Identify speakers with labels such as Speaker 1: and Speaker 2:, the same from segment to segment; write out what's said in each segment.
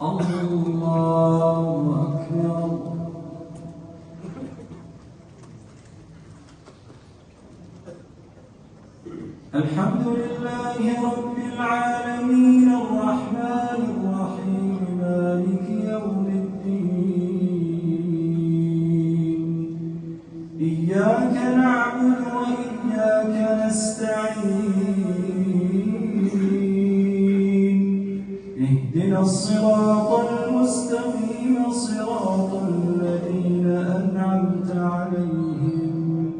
Speaker 1: الله أكبر. الحمد لله رب العالمين الرحمن الرحيم مالك يوم الدين إياك نعبد وإياك نستعين اهدنا الصراط المستقيم صراط الذين أنعمت عليهم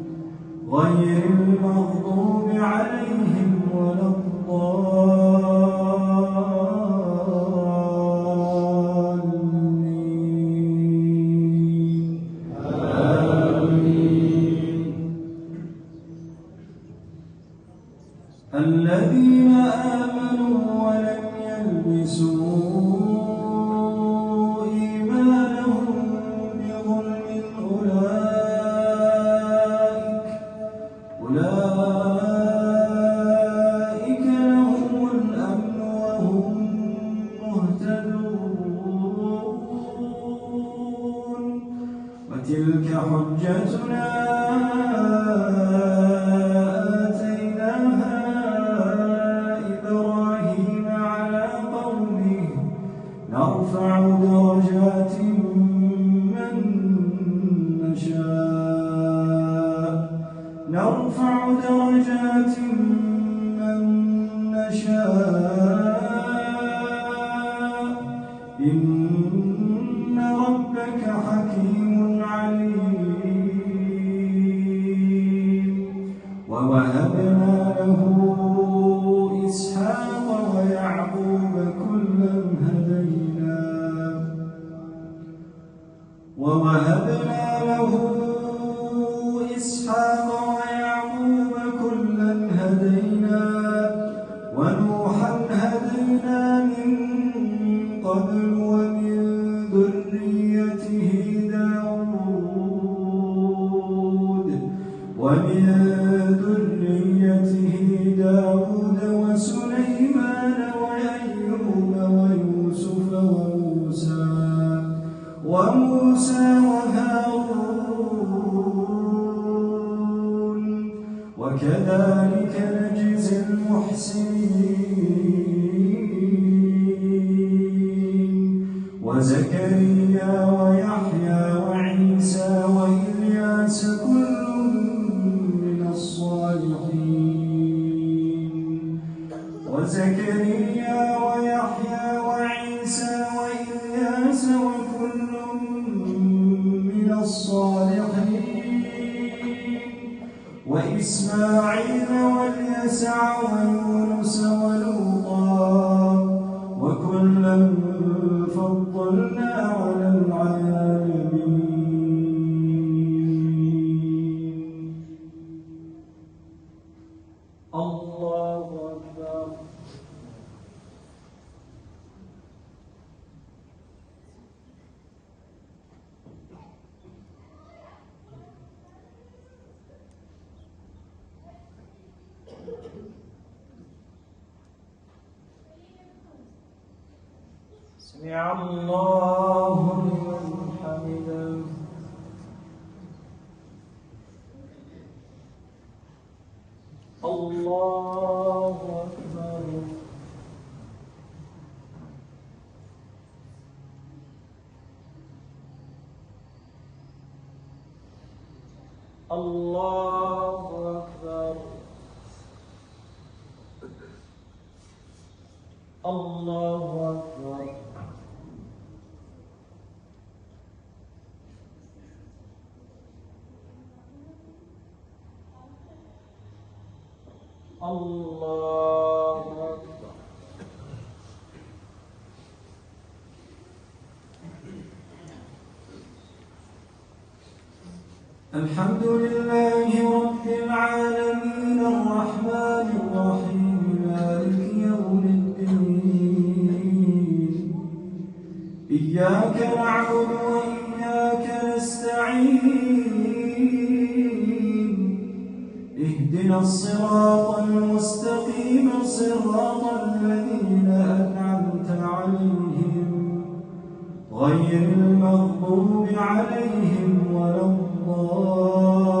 Speaker 1: غير المغضوب عليهم ولا الضالين آمين. الذين آمنوا ولم يلبسوا إيمانهم بظلم أولئك لهم الأمن وهم مهتدون. وتلك حجتنا آتيناها إبراهيم على قومه نرفع درجات من نشاء إن ربك حكيم عليم. ووهبنا له إسحاق ويعقوب كلا هدينا ونوحا هدينا من قبل ومن ذريته داود وسليمان وأيوب ويوسف وموسى وهارون وكذلك نجزي المحسنين. وزكريا ويحيى وعيسى وإلياس كل من الصالحين وإسماعيل واليسع ويونس ولوطا وكلا فضلنا على العالمين. الله أكبر. سمع الله لمن حمده. الله أكبر. الله أكبر. الله أكبر. الله أكبر. الحمد لله رب العالمين الرحمن الرحيم مالك يوم الدين إياك نعبد وإياك نستعين اهدنا الصراط المستقيم صراط الذين أنعمت عليهم غير المغضوب عليهم ولا الضالين.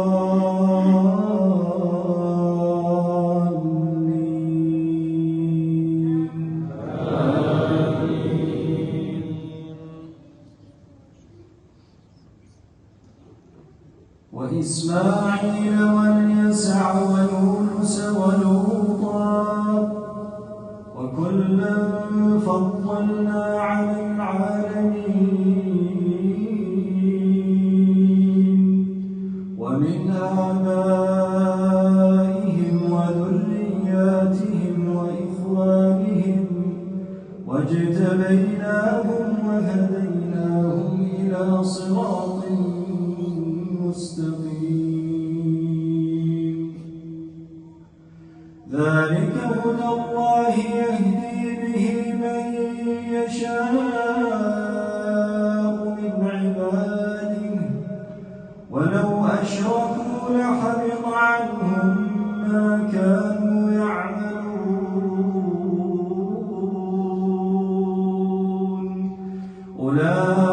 Speaker 1: وإسماعيل واليسع ويونس ولوطا وكلا فضلنا على العالمين ومن آبائهم وذرياتهم وإخوانهم واجتبيناهم وهديناهم إلى صراط مستقيم. ذلك هدى الله يهدي به من يشاء من عباده ولو أشركوا لحبط عنهم ما كانوا يعملون. أولئك